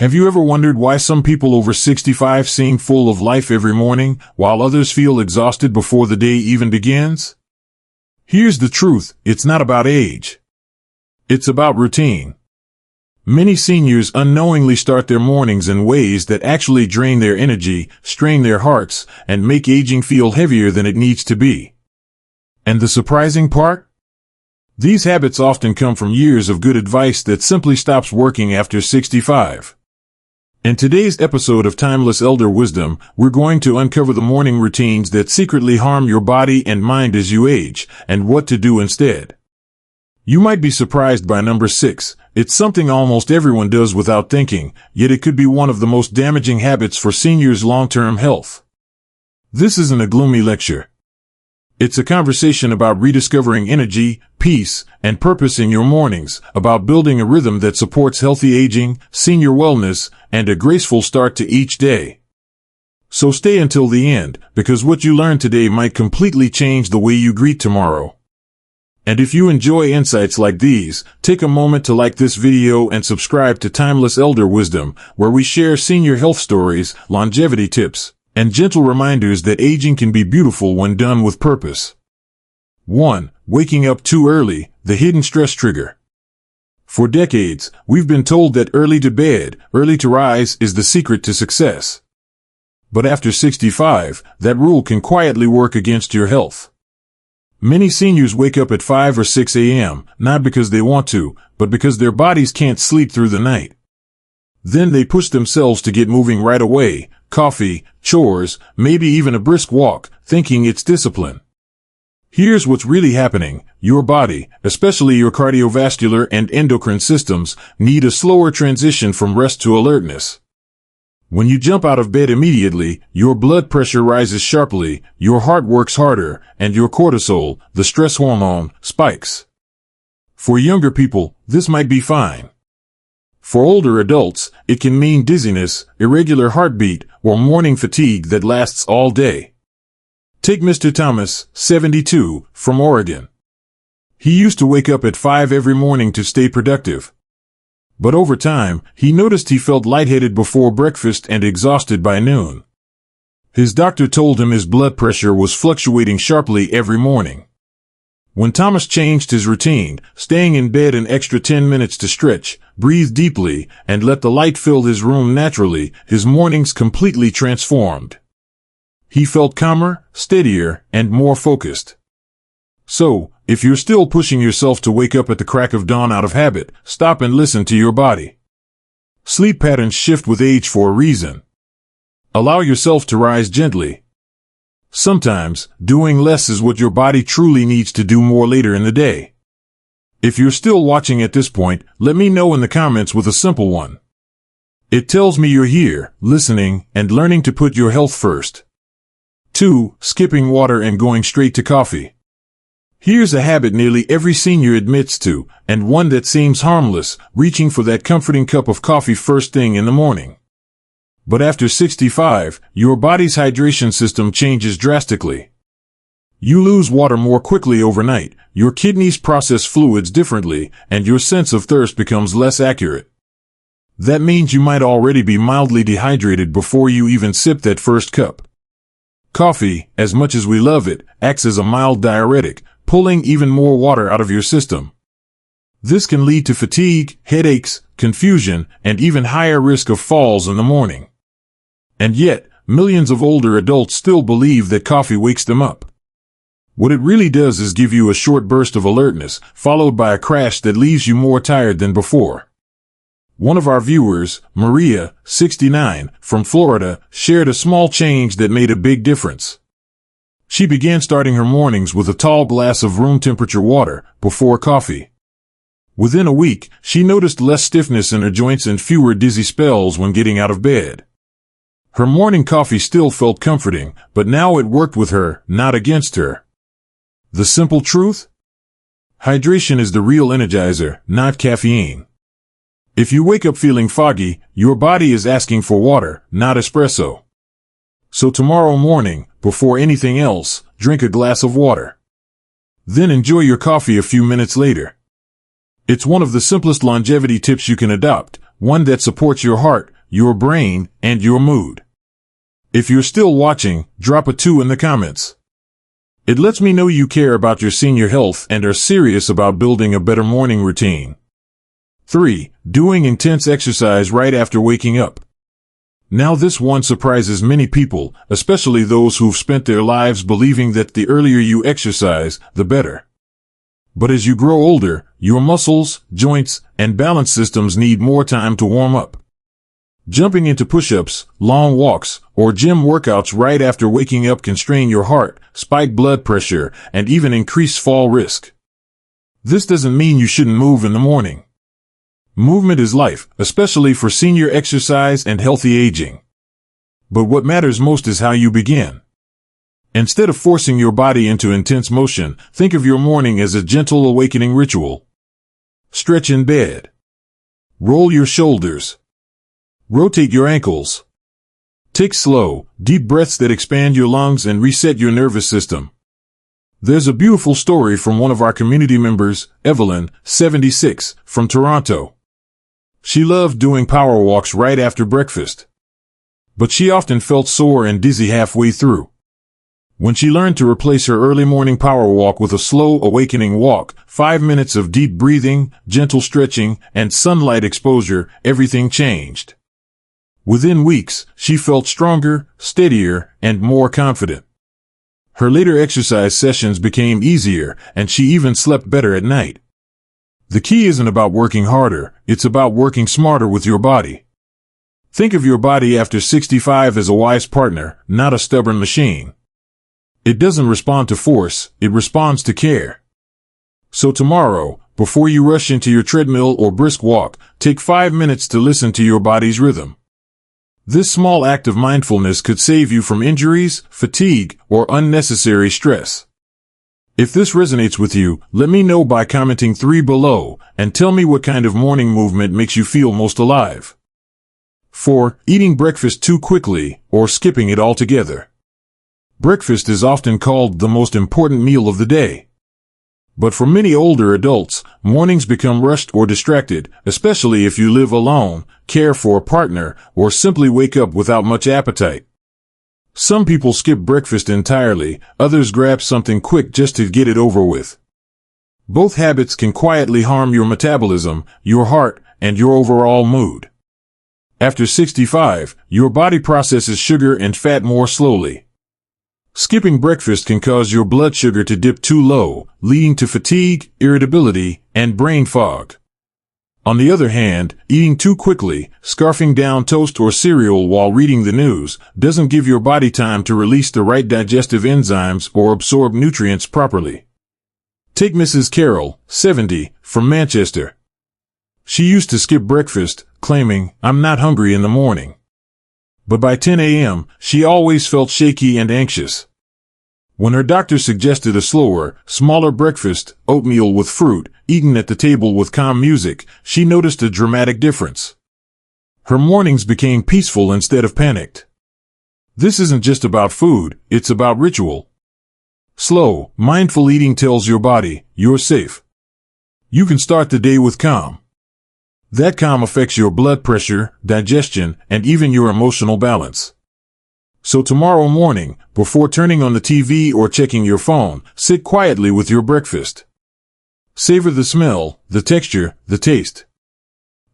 Have you ever wondered why some people over 65 seem full of life every morning, while others feel exhausted before the day even begins? Here's the truth, it's not about age. It's about routine. Many seniors unknowingly start their mornings in ways that actually drain their energy, strain their hearts, and make aging feel heavier than it needs to be. And the surprising part? These habits often come from years of good advice that simply stops working after 65. In today's episode of Timeless Elder Wisdom, we're going to uncover the morning routines that secretly harm your body and mind as you age, and what to do instead. You might be surprised by number 6. It's something almost everyone does without thinking, yet it could be one of the most damaging habits for seniors' long-term health. This isn't a gloomy lecture. It's a conversation about rediscovering energy, peace, and purpose in your mornings, about building a rhythm that supports healthy aging, senior wellness, and a graceful start to each day. So stay until the end, because what you learn today might completely change the way you greet tomorrow. And if you enjoy insights like these, take a moment to like this video and subscribe to Timeless Elder Wisdom, where we share senior health stories, longevity tips, and gentle reminders that aging can be beautiful when done with purpose. 1. Waking up too early, the hidden stress trigger. For decades, we've been told that early to bed, early to rise is the secret to success. But after 65, that rule can quietly work against your health. Many seniors wake up at 5 or 6 a.m., not because they want to, but because their bodies can't sleep through the night. Then they push themselves to get moving right away, coffee, chores, maybe even a brisk walk, thinking it's discipline. Here's what's really happening. Your body, especially your cardiovascular and endocrine systems, need a slower transition from rest to alertness. When you jump out of bed immediately, your blood pressure rises sharply, your heart works harder, and your cortisol, the stress hormone, spikes. For younger people, this might be fine. For older adults, it can mean dizziness, irregular heartbeat, or morning fatigue that lasts all day. Take Mr. Thomas, 72, from Oregon. He used to wake up at 5 every morning to stay productive. But over time, he noticed he felt lightheaded before breakfast and exhausted by noon. His doctor told him his blood pressure was fluctuating sharply every morning. When Thomas changed his routine, staying in bed an extra 10 minutes to stretch, breathe deeply, and let the light fill his room naturally, his mornings completely transformed. He felt calmer, steadier, and more focused. So, if you're still pushing yourself to wake up at the crack of dawn out of habit, stop and listen to your body. Sleep patterns shift with age for a reason. Allow yourself to rise gently. Sometimes, doing less is what your body truly needs to do more later in the day. If you're still watching at this point, let me know in the comments with a simple one. It tells me you're here, listening, and learning to put your health first. 2. Skipping water and going straight to coffee. Here's a habit nearly every senior admits to, and one that seems harmless, reaching for that comforting cup of coffee first thing in the morning. But after 65, your body's hydration system changes drastically. You lose water more quickly overnight, your kidneys process fluids differently, and your sense of thirst becomes less accurate. That means you might already be mildly dehydrated before you even sip that first cup. Coffee, as much as we love it, acts as a mild diuretic, pulling even more water out of your system. This can lead to fatigue, headaches, confusion, and even higher risk of falls in the morning. And yet, millions of older adults still believe that coffee wakes them up. What it really does is give you a short burst of alertness, followed by a crash that leaves you more tired than before. One of our viewers, Maria, 69, from Florida, shared a small change that made a big difference. She began starting her mornings with a tall glass of room-temperature water, before coffee. Within a week, she noticed less stiffness in her joints and fewer dizzy spells when getting out of bed. Her morning coffee still felt comforting, but now it worked with her, not against her. The simple truth? Hydration is the real energizer, not caffeine. If you wake up feeling foggy, your body is asking for water, not espresso. So tomorrow morning, before anything else, drink a glass of water. Then enjoy your coffee a few minutes later. It's one of the simplest longevity tips you can adopt, one that supports your heart, your brain, and your mood. If you're still watching, drop a 2 in the comments. It lets me know you care about your senior health and are serious about building a better morning routine. 3. Doing intense exercise right after waking up. Now this one surprises many people, especially those who've spent their lives believing that the earlier you exercise, the better. But as you grow older, your muscles, joints, and balance systems need more time to warm up. Jumping into push-ups, long walks, or gym workouts right after waking up can strain your heart, spike blood pressure, and even increase fall risk. This doesn't mean you shouldn't move in the morning. Movement is life, especially for senior exercise and healthy aging. But what matters most is how you begin. Instead of forcing your body into intense motion, think of your morning as a gentle awakening ritual. Stretch in bed. Roll your shoulders. Rotate your ankles. Take slow, deep breaths that expand your lungs and reset your nervous system. There's a beautiful story from one of our community members, Evelyn, 76, from Toronto. She loved doing power walks right after breakfast. But she often felt sore and dizzy halfway through. When she learned to replace her early morning power walk with a slow awakening walk, 5 minutes of deep breathing, gentle stretching, and sunlight exposure, everything changed. Within weeks, she felt stronger, steadier, and more confident. Her later exercise sessions became easier, and she even slept better at night. The key isn't about working harder, it's about working smarter with your body. Think of your body after 65 as a wise partner, not a stubborn machine. It doesn't respond to force, it responds to care. So tomorrow, before you rush into your treadmill or brisk walk, take 5 minutes to listen to your body's rhythm. This small act of mindfulness could save you from injuries, fatigue, or unnecessary stress. If this resonates with you, let me know by commenting 3 below, and tell me what kind of morning movement makes you feel most alive. 4. Eating breakfast too quickly, or skipping it altogether. Breakfast is often called the most important meal of the day. But for many older adults, mornings become rushed or distracted, especially if you live alone, care for a partner, or simply wake up without much appetite. Some people skip breakfast entirely, others grab something quick just to get it over with. Both habits can quietly harm your metabolism, your heart, and your overall mood. After 65, your body processes sugar and fat more slowly. Skipping breakfast can cause your blood sugar to dip too low, leading to fatigue, irritability, and brain fog. On the other hand, eating too quickly, scarfing down toast or cereal while reading the news, doesn't give your body time to release the right digestive enzymes or absorb nutrients properly. Take Mrs. Carroll, 70, from Manchester. She used to skip breakfast, claiming, "I'm not hungry in the morning." But by 10 a.m., she always felt shaky and anxious. When her doctor suggested a slower, smaller breakfast, oatmeal with fruit, eaten at the table with calm music, she noticed a dramatic difference. Her mornings became peaceful instead of panicked. This isn't just about food, it's about ritual. Slow, mindful eating tells your body, you're safe. You can start the day with calm. That calm affects your blood pressure, digestion, and even your emotional balance. So tomorrow morning, before turning on the TV or checking your phone, sit quietly with your breakfast. Savor the smell, the texture, the taste.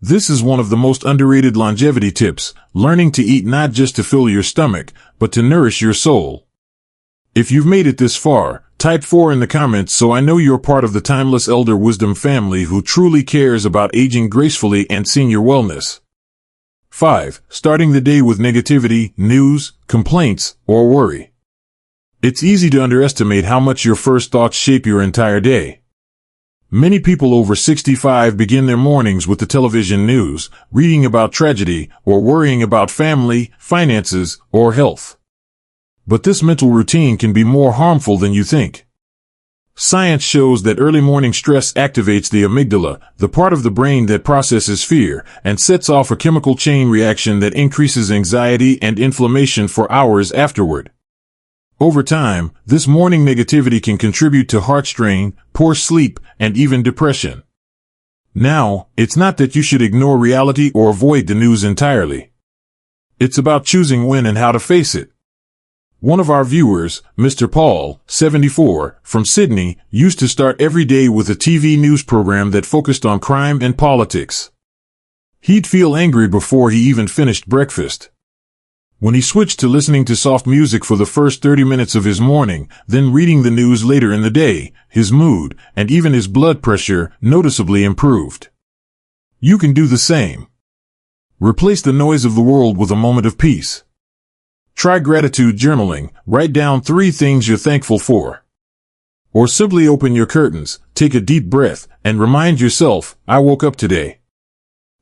This is one of the most underrated longevity tips, learning to eat not just to fill your stomach, but to nourish your soul. If you've made it this far, type 4 in the comments so I know you're part of the timeless elder wisdom family who truly cares about aging gracefully and senior wellness. 5. Starting the day with negativity, news, complaints, or worry. It's easy to underestimate how much your first thoughts shape your entire day. Many people over 65 begin their mornings with the television news, reading about tragedy, or worrying about family, finances, or health. But this mental routine can be more harmful than you think. Science shows that early morning stress activates the amygdala, the part of the brain that processes fear, and sets off a chemical chain reaction that increases anxiety and inflammation for hours afterward. Over time, this morning negativity can contribute to heart strain, poor sleep, and even depression. Now, it's not that you should ignore reality or avoid the news entirely. It's about choosing when and how to face it. One of our viewers, Mr. Paul, 74, from Sydney, used to start every day with a TV news program that focused on crime and politics. He'd feel angry before he even finished breakfast. When he switched to listening to soft music for the first 30 minutes of his morning, then reading the news later in the day, his mood, and even his blood pressure, noticeably improved. You can do the same. Replace the noise of the world with a moment of peace. Try gratitude journaling. Write down 3 things you're thankful for. Or simply open your curtains, take a deep breath, and remind yourself, I woke up today.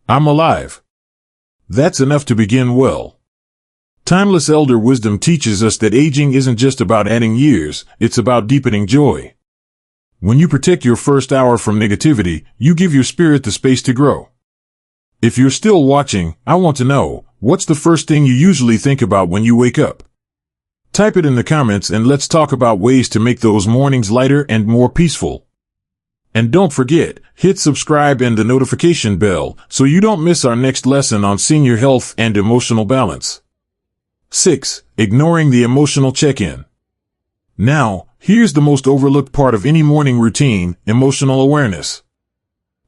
I'm alive. That's enough to begin well. Timeless elder wisdom teaches us that aging isn't just about adding years, it's about deepening joy. When you protect your first hour from negativity, you give your spirit the space to grow. If you're still watching, I want to know, what's the first thing you usually think about when you wake up? Type it in the comments and let's talk about ways to make those mornings lighter and more peaceful. And don't forget, hit subscribe and the notification bell so you don't miss our next lesson on senior health and emotional balance. 6. Ignoring the emotional check-in. Now, here's the most overlooked part of any morning routine, emotional awareness.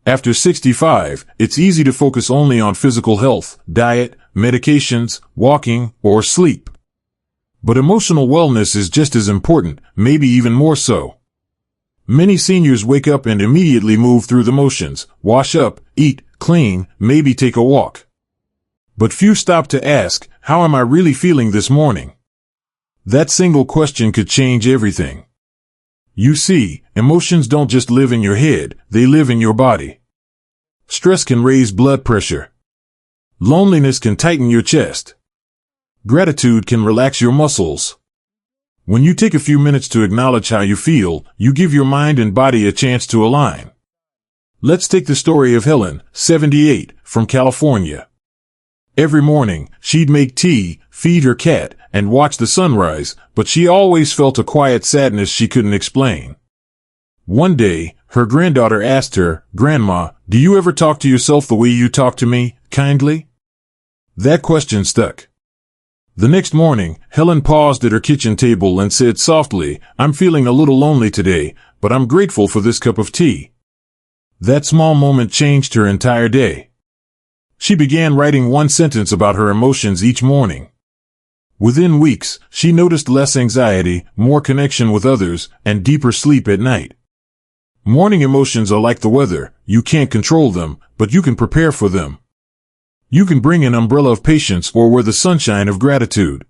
After 65, it's easy to focus only on physical health, diet, medications, walking, or sleep. But emotional wellness is just as important, maybe even more so. Many seniors wake up and immediately move through the motions, wash up, eat, clean, maybe take a walk. But few stop to ask, how am I really feeling this morning? That single question could change everything. You see, emotions don't just live in your head, they live in your body. Stress can raise blood pressure. Loneliness can tighten your chest. Gratitude can relax your muscles. When you take a few minutes to acknowledge how you feel, you give your mind and body a chance to align. Let's take the story of Helen, 78, from California. Every morning, she'd make tea, feed her cat, and watch the sunrise, but she always felt a quiet sadness she couldn't explain. One day, her granddaughter asked her, "Grandma, do you ever talk to yourself the way you talk to me, kindly?" That question stuck. The next morning, Helen paused at her kitchen table and said softly, "I'm feeling a little lonely today, but I'm grateful for this cup of tea." That small moment changed her entire day. She began writing one sentence about her emotions each morning. Within weeks, she noticed less anxiety, more connection with others, and deeper sleep at night. Morning emotions are like the weather. You can't control them, but you can prepare for them. You can bring an umbrella of patience or wear the sunshine of gratitude.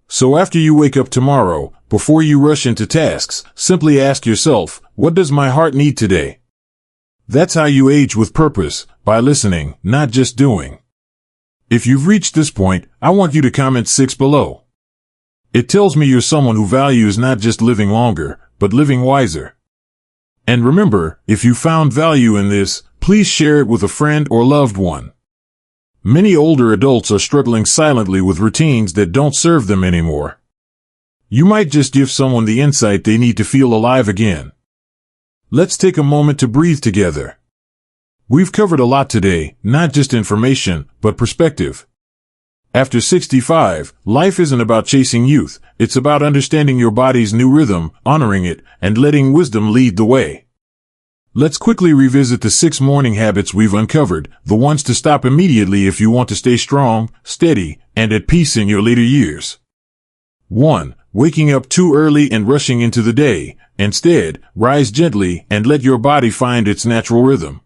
So after you wake up tomorrow, before you rush into tasks, simply ask yourself, what does my heart need today? That's how you age with purpose, by listening, not just doing. If you've reached this point, I want you to comment 6 below. It tells me you're someone who values not just living longer, but living wiser. And remember, if you found value in this, please share it with a friend or loved one. Many older adults are struggling silently with routines that don't serve them anymore. You might just give someone the insight they need to feel alive again. Let's take a moment to breathe together. We've covered a lot today, not just information, but perspective. After 65, life isn't about chasing youth, it's about understanding your body's new rhythm, honoring it, and letting wisdom lead the way. Let's quickly revisit the 6 morning habits we've uncovered, the ones to stop immediately if you want to stay strong, steady, and at peace in your later years. 1. Waking up too early and rushing into the day. Instead, rise gently and let your body find its natural rhythm.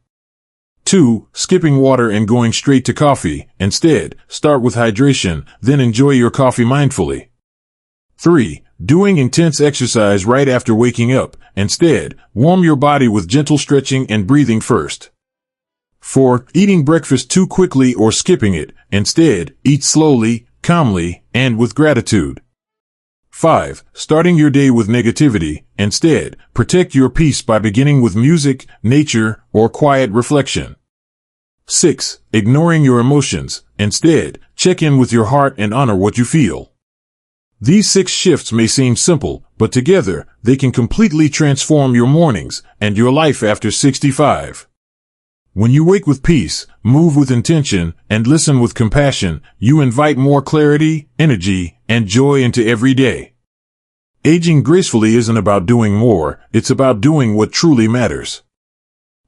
2. Skipping water and going straight to coffee. Instead, start with hydration, then enjoy your coffee mindfully. 3. Doing intense exercise right after waking up. Instead, warm your body with gentle stretching and breathing first. 4. Eating breakfast too quickly or skipping it. Instead, eat slowly, calmly, and with gratitude. 5. Starting your day with negativity. Instead, protect your peace by beginning with music, nature, or quiet reflection. 6. Ignoring your emotions. Instead, check in with your heart and honor what you feel. These 6 shifts may seem simple, but together, they can completely transform your mornings and your life after 65. When you wake with peace, move with intention, and listen with compassion, you invite more clarity, energy, and joy into every day. Aging gracefully isn't about doing more, it's about doing what truly matters.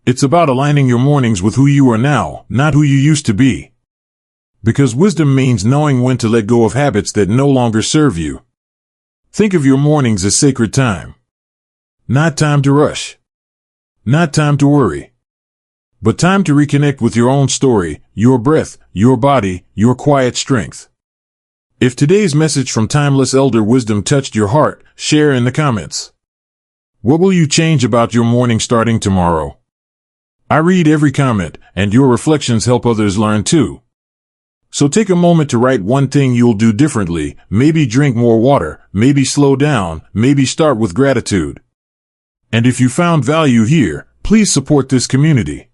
It's about aligning your mornings with who you are now, not who you used to be. Because wisdom means knowing when to let go of habits that no longer serve you. Think of your mornings as sacred time. Not time to rush. Not time to worry. But time to reconnect with your own story, your breath, your body, your quiet strength. If today's message from timeless elder wisdom touched your heart, share in the comments. What will you change about your morning starting tomorrow? I read every comment, and your reflections help others learn too. So take a moment to write one thing you'll do differently. Maybe drink more water, maybe slow down, maybe start with gratitude. And if you found value here, please support this community.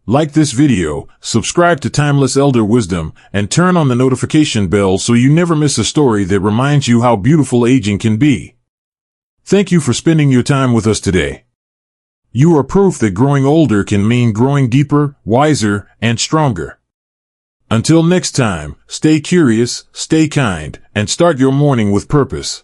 Like this video, subscribe to Timeless Elder Wisdom, and turn on the notification bell so you never miss a story that reminds you how beautiful aging can be. Thank you for spending your time with us today. You are proof that growing older can mean growing deeper, wiser, and stronger. Until next time, stay curious, stay kind, and start your morning with purpose.